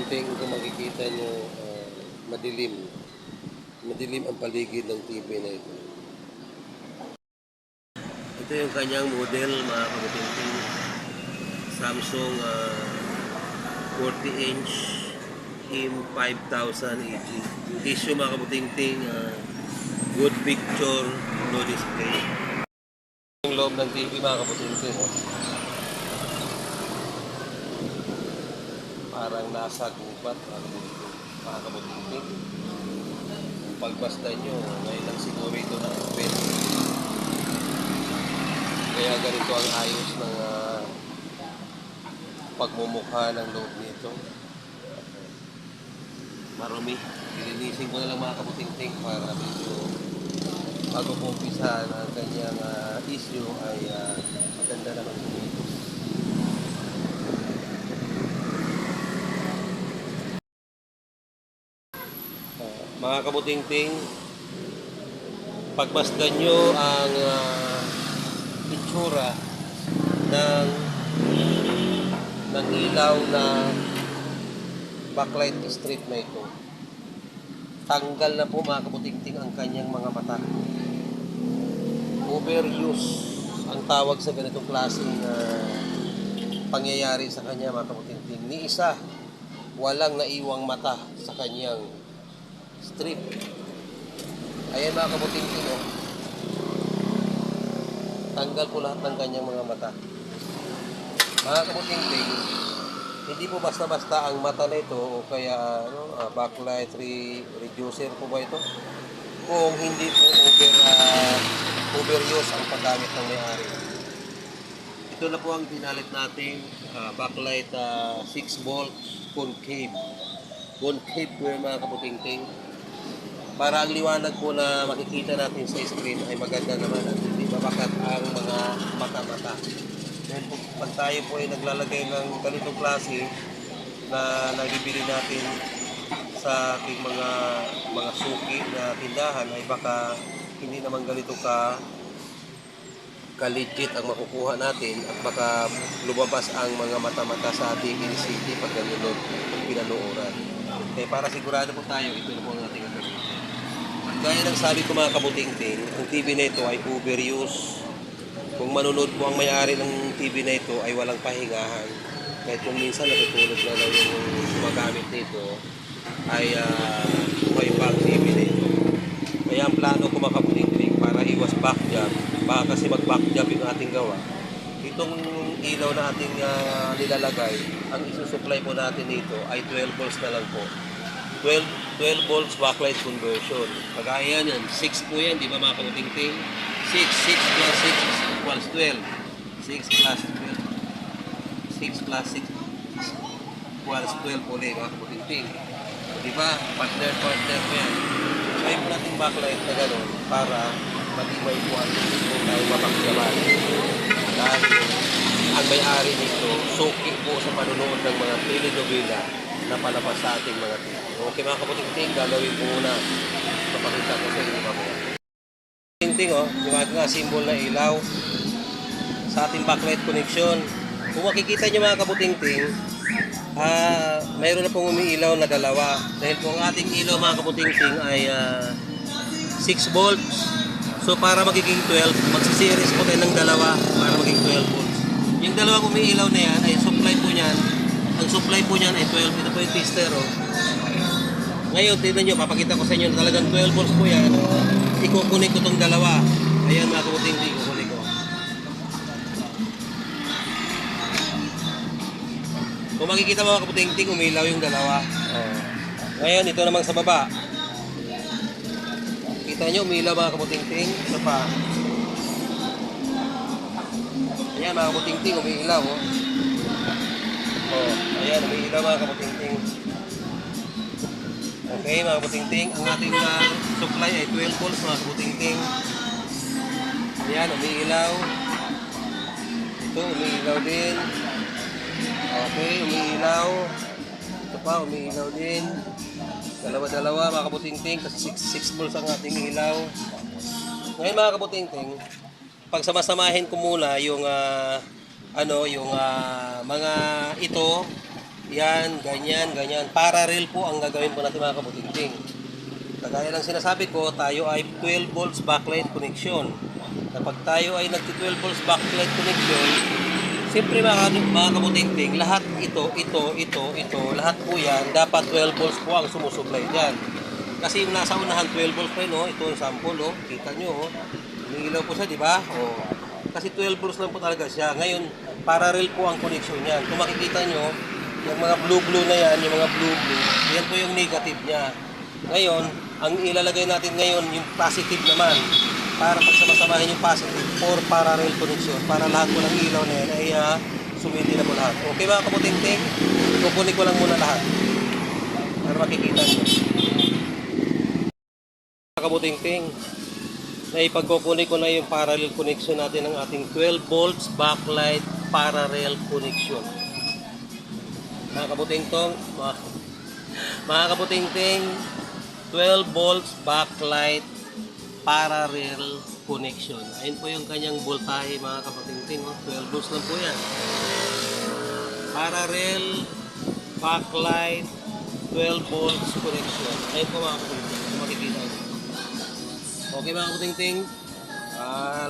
kabuting-ting, kung makikita nyo, madilim. Madilim ang paligid ng TV na ito. Ito yung kanyang model, mga kabuting-ting. Samsung 40-inch M5000 EG. Issue, mga kabuting-ting, good picture, no display. Yung loob ng TV, mga kabuting-ting. Parang nasa gubat, mga kabuting-ting. Kung pagbasta nyo, ngayon lang siguro ito na open. Kaya ganito ang ayos ng pagmumukha ng loob nito. Marumi. Ilinisin ko na lang, mga kabuting-ting, para medyo bago po umpisa ang kanyang issue ay maganda naman ito. Mga kabuting-ting, pagmasdan nyo ang itsura ng ilaw na backlight strip na ito. Tanggal na po, mga kabuting-ting, ang kanyang mga mata. Overuse ang tawag sa ganitong klaseng pangyayari sa kanya, mga kabuting-ting. Ni isa, walang naiwang mata sa kanyang strip. Ayan, mga kabuting-ting, tanggal po lahat ng kanyang mga mata. Mga kabuting-ting, hindi po basta-basta ang mata na ito o kaya backlight reducer po ba ito, kung hindi po overuse ang paggamit ng may-ari. Ito na po ang pinalit natin, backlight 6 volts concave po yung, mga kabuting-ting, para ang liwanag po na makikita natin sa screen ay maganda naman at hindi mabakat ang mga mata-mata. Dahil pag tayo po ay naglalagay ng ganitong klase na nabibili natin sa ating mga suki na tindahan, ay baka hindi naman ganito ka-legit ang makukuha natin at baka lumabas ang mga mata-mata sa ating LCD pag ganun pinanuoran. Kaya para sigurado po tayo, ito na po ang ating gagawin. Gaya ng sabi ko, mga kabuting-ting, ang TV na ito ay overuse. Kung manunod po ang may-ari ng TV na ito ay walang pahingahan. Kahit kung minsan natutulog na lang yung gumagamit nito, ay buhay pa ang TV na ito. Kaya ang plano ko, mga kabuting-ting, para iwas backjab, baka kasi mag-backjab yung ating gawa, itong ilaw na ating nilalagay, ang isusupply po natin dito ay 12 volts na lang po. 12 volts backlight conversion. Kagaya yan, 6 po yan, di ba, mga kabuting-ting? 6 plus 6 equals 12. 6 plus 12. 6 plus 6 equals 12 ulit, mga kabuting-ting. Di ba? Partner po yan. So, yung nating backlight na gano'n para matibay po ang kung tayo mapakyaman. Dahil ang may-ari nito, suki po sa panunood ng mga telenovela na palabas sa ating mga TV. Okay, mga kabuting-ting, gagawin ko muna. Papakita ko sa inyo mamaya. Kabuting-ting, yung ating symbol na ilaw sa ating backlight connection. Kung makikita nyo, mga kabuting-ting, mayroon na pong umiilaw na dalawa. Dahil po ang ating ilaw, mga kabuting-ting, ay 6 volts. So para magiging 12, magsiseries po tayo ng dalawa para maging 12 volts. Yung dalawang umiilaw na yan ay supply po niyan. Ang supply po niyan ay 12. Ito po yung tester. Ngayon, tignan nyo, papakita ko sa inyo na talagang 12 volts po yan. Ikukunik ko itong dalawa. Ayan, mga kabuting-ting, ikukunik ko. Kung makikita, mga kabuting-ting, umilaw yung dalawa. Ngayon, ito naman sa baba. Kita nyo, umilaw, mga kabuting-ting. Ito pa. Ayan, mga kabuting-ting, umiilaw. Ayan, umiilaw, mga kabuting-ting. Okay, mga kabuting-ting, ang ating supply ay 12 volts, mga kabuting-ting. Ayan, umiilaw. Ito, umiilaw din. Okay, umiilaw. Ito pa, umiilaw din. Dalawa-dalawa, mga kabuting-ting, kasi 6 volts ang ating ilaw. Ngayon, mga kabuting-ting, pagsamasamahin ko muna yung mga ito Yan, ganyan, ganyan. Parallel po ang gagawin po natin mga kabutingting. Kagaya ng sinasabi ko, tayo ay 12 volts backlight connection. Kapag tayo ay nagti 12 volts backlight connection, siyempre mga kabutingting, lahat ito, lahat po yan, dapat 12 volts po ang sumusupply dyan. Kasi yung nasa unahan 12 volts pa yun, oh. Ito ang sample, oh. Kita nyo, oh. Umiilaw po siya, di ba? Oh. Kasi 12 volts lang po talaga siya. Ngayon, parallel po ang connection niyan. Kung makikita nyo, yung mga blue-blue na yan, yung mga blue-blue, yan po yung negative niya. Ngayon, ang ilalagay natin ngayon, yung positive naman, para pagsama-samahin yung positive for parallel connection, para lahat po ng ilaw na yan ay sumindi na po lahat. Okay mga kabutingting? Kukunin ko lang muna lahat para makikita nyo. Mga kabutingting, na ipagkukunin ko na yung parallel connection natin ng ating 12 volts backlight parallel connection. Mga kabutingtong, mga kabutingting, 12 volts backlight parallel connection. Ayun po yung kanyang voltahe mga kabutingting. 12 volts lang po yan. Parallel backlight 12 volts connection. Ayun po mga kabutingting. Makikita nyo. Okay mga kabutingting.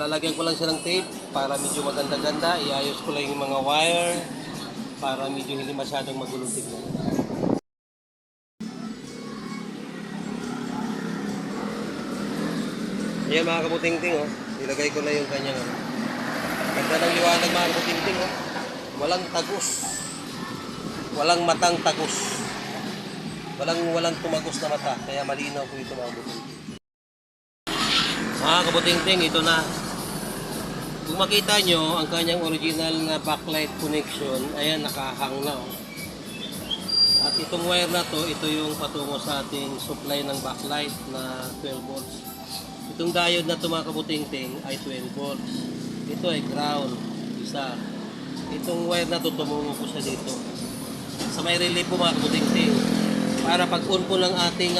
Lalagyan ko lang siya ng tape para medyo maganda-ganda. Iayos ko lang yung mga wire para medyo hindi masyadong magulong tignan. Ayan mga kabutingting, oh. Ilagay ko na yung kanyang ganda ng liwanag mga kabutingting, oh. Walang tagos. Walang matang tagos. Walang tumagos na mata. Kaya malinaw po ito mga kabutingting. Mga kabutingting, ito na. Kung makita nyo, ang kanyang original na backlight connection, ayan, nakahang na. Oh. At itong wire na to, ito yung patungo sa ating supply ng backlight na 12 volts. Itong diode na to mga kabutingting ay 12 volts. Ito ay ground, isa. Itong wire na to, tumungo po siya dito. Sa may relay po mga kabutingting, para pag on po ng ating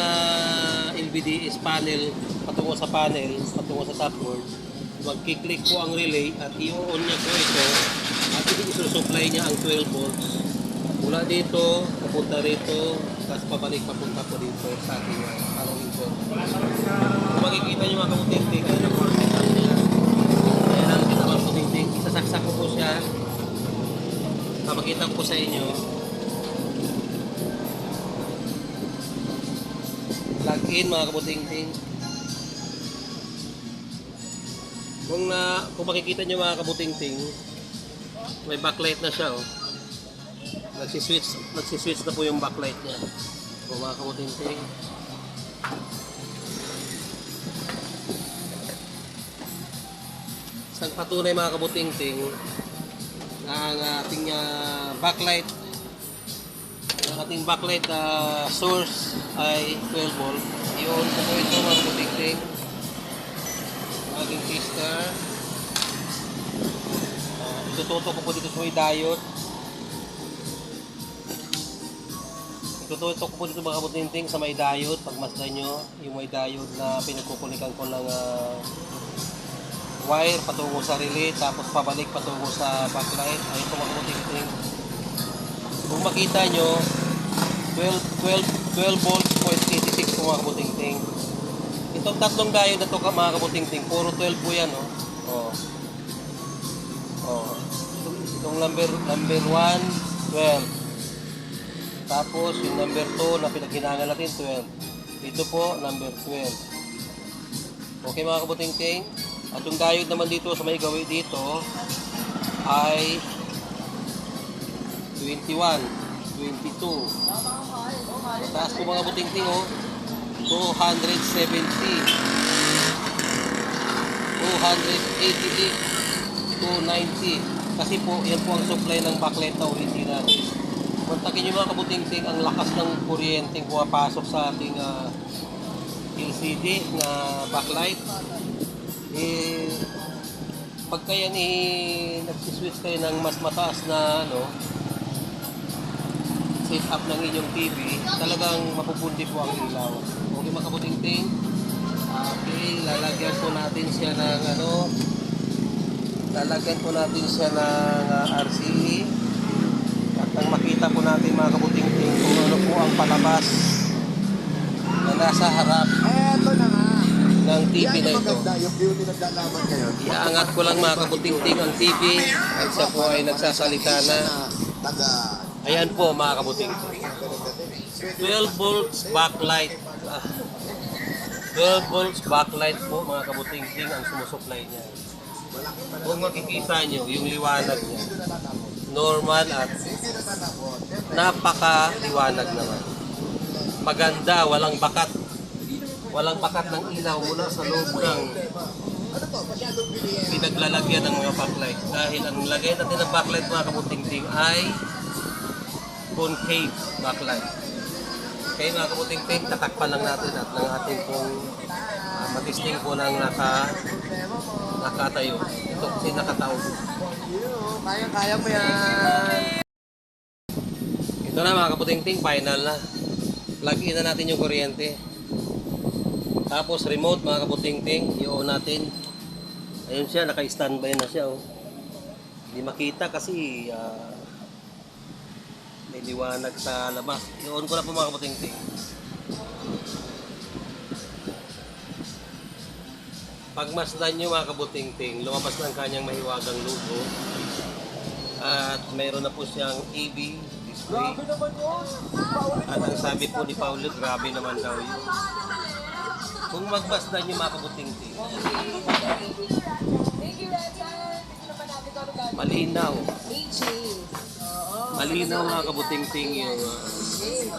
LVDS panel, patungo sa panel, patungo sa top board, magkiklik po ang relay at i-on niya po ito at isusupply niya ang 12 volts mula dito, papunta rito, tapos pabalik papunta po dito sa ating parang input. Kung makikita niyo mga kabutingting, ayun ang setup niya. Ayan ang setup mga kabutingting. Isasaksak ko po siya. Makikita ko po sa inyo. Plug in mga kabutingting. Kung makikita nyo mga kabutingting, may backlight na siya, oh. Nagsiswitch na po yung backlight niya. O mga kabutingting. Isang patunay mga kabutingting na ang ating backlight source ay 12 volt. I-on ko po ito mga kabutingting. Ating tester. Itututok ko po dito sa may diode. Itututok ko po dito mga kabutingting sa may diode. Pagmasdan nyo, yung may diode na pinagkukulikan ko ng wire patungo sa relay, tapos pabalik patungo sa backlight. Ayun po mga kabutingting. Kung makita nyo, 12 volts, 0.86 po mga kabutingting. Itong tatlong diode na ito mga kabutingting, puro 12 po yan, oh. Oh. Itong number 1, 12. Tapos yung number 2 na pinaghinangan natin, 12. Ito po, number 12. Okay mga kabutingting. At yung diode naman dito sa may gawi dito ay 21, 22. Taas po mga kabutingting, oh. 270, 288, 290. Kasi po, yan po ang supply ng backlight na original. Kontakin nyo mga kabutingting ang lakas ng kuryenteng pumapasok sa ating LCD na backlight. Pagka yan nagsiswitch kayo ng mas mataas na set up ng inyong TV, talagang mapupundi po ang ilaw. Okay mga kabutingting. Okay, lalagyan po natin siya ng lalagyan po natin siya ng RCE. At ang makita po natin mga nasa harap Eto na nga. ng TV Yan na yung ito. maganda, yung view ni naglalaman ngayon. Iaangat ko lang mga kabuting-ting ang TV at siya po ay nagsasalita na. Taga Ayan po mga kabuting-ting. 12 volts backlight. 12 volts backlight po mga kabuting-ting ang sumusupply niya. Kung makikita nyo yung liwanag niya, normal at napaka-liwanag naman. Maganda, walang bakat. Walang bakat ng ilaw mula sa loob ng pinaglalagyan ng mga backlight. Dahil ang lagay natin ng backlight mga kabuting-ting ay concave backlight. Kaya mga kabuting-ting, tatakpan lang natin at ng ating pong matisting po ng nakatayo. Ito kasi nakatayo. Kaya mo yan. Ito na mga kaputing-ting, final na. Plug in na natin yung kuryente. Tapos remote mga kaputing-ting, i-on natin. Ayun siya, naka-standby na siya. Oh. Hindi makita kasi may liwanag sa labas. I-on ko na po mga kaputing-ting. Pagmasdan nyo mga kabuting-ting, lumabas ng kanyang mahiwagang logo. At mayroon na po siyang AV display. At ang sabi po ni Paulo, grabe naman daw yun. Kung magmasdan nyo mga kabuting-ting, malinaw. Malinaw mga kabuting-ting yung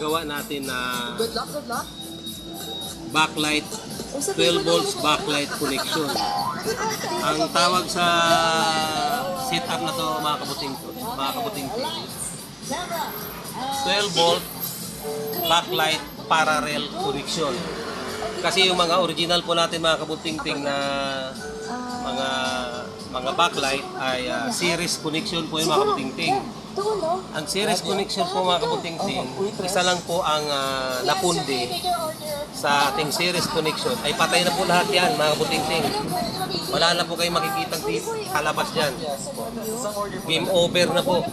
gawa natin na backlight 12 volts backlight connection. Ang tawag sa setup na to mga kabuting 12 volt backlight parallel connection. Kasi yung mga original po natin mga kabuting na mga backlight ay series connection po yung mga kabuting. Ang series connection po mga kabuting, isa lang po ang napundi sa ating series connection ay patay na po lahat yan mga kabuting. Wala na po kayo makikitang kalabas dyan. Game over na po.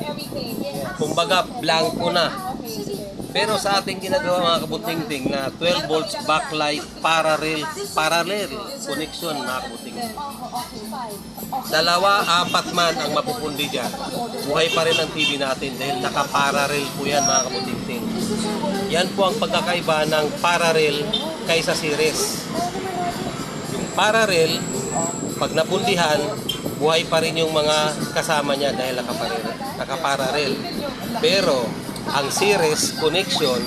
Kumbaga blanco na. Pero sa ating ginagawa mga kabuting na 12 volts backlight parallel connection mga kabuting. Dalawa, apat man ang mapupundi dyan. Buhay pa rin ang TV natin dahil naka-parallel po yan mga kabuting. Yan po ang pagkakaiba ng parallel kaysa series. Yung parallel, pag napundihan, buhay pa rin yung mga kasama niya dahil naka-parallel. Pero ang series connection,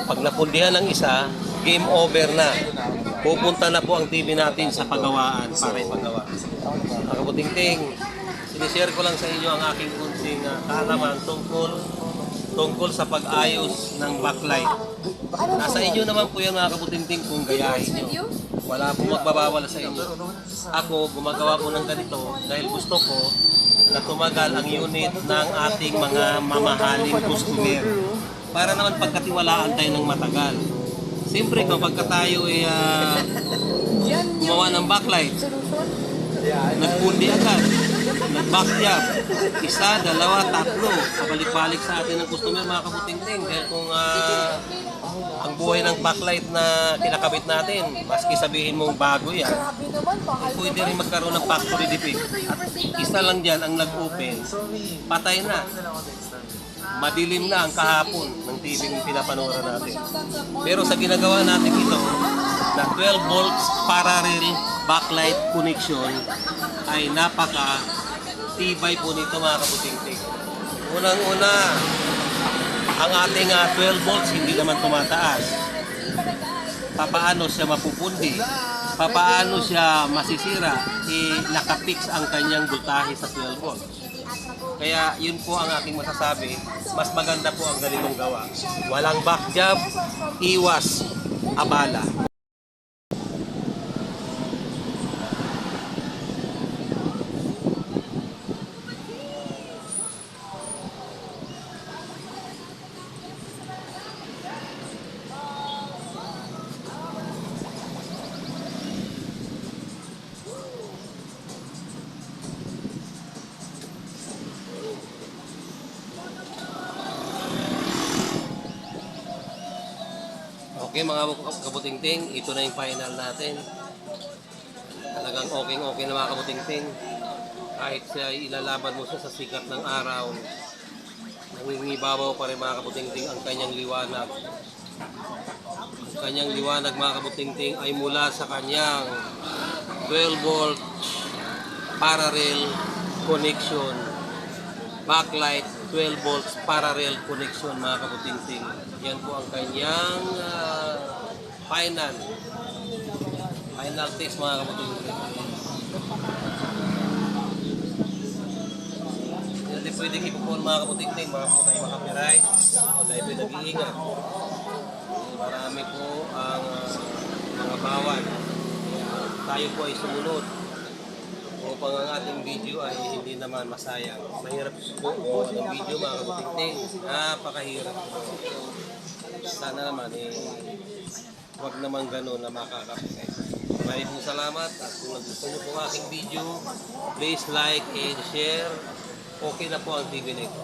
pag napundihan ng isa, game over na. Pupunta na po ang TV natin sa pagawaan para ipagawa. Mga kabuting-ting, sinishare ko lang sa inyo ang aking kunting kaalaman tungkol sa pag-ayos ng backlight. Nasa inyo naman po yan mga kabuting-ting kung gayahin nyo. Wala po magbabawal sa inyo. Ako, gumagawa po ng ganito dahil gusto ko na tumagal ang unit ng ating mga mamahaling customer. Para naman pagkatiwalaan tayo ng matagal. Siyempre kapag tayo ay gumawa ng backlight, nagpundi agad, nag-backjab, isa, dalawa, tatlo, kabalik-balik sa atin ng customer mga kabuting-ting. Dahil kung ang buhay ng backlight na kinakabit natin, maski sabihin mong bago yan, pwede rin magkaroon ng factory defect. At isa lang dyan ang nag-open, patay na. Madilim na ang kahapon ng TV yung pinapanood natin. Pero sa ginagawa natin ito, na 12 volts parallel backlight connection, ay napaka-tibay po nito mga kabuting-ting. Unang-una, ang ating 12 volts hindi naman tumataas. Papaano siya mapupundi? Papaano siya masisira? Nakapix ang kanyang voltahe sa 12 volts. Kaya yun po ang aking masasabi, mas maganda po ang ganitong gawa. Walang backjab, iwas, abala. Okay mga kabutingting, ito na yung final natin. Talagang okay na mga kabutingting. Kahit siya ilalaban mo siya sa sikat ng araw, nangingibabaw pa rin mga kabutingting ang kanyang liwanag. Ang kanyang liwanag mga kabutingting ay mula sa kanyang 12 volt parallel connection, backlight 12 volts parallel connection mga kabutingting. Yan po ang kanyang final test mga kabutingting. Hindi pwedeng ipupon mga kabutingting, mga po tayo makapiray o tayo pinag-iingat. Marami po ang mga bawal. Tayo po ay sumunod upang ang ating video ay hindi naman masayang. Mahirap po ang video mga kabutingting. Napakahirap po. Sana naman huwag naman ganun na makakapit. Maraming pong salamat at kung gusto nyo po aking video, please like and share. Okay na po ang TV nito.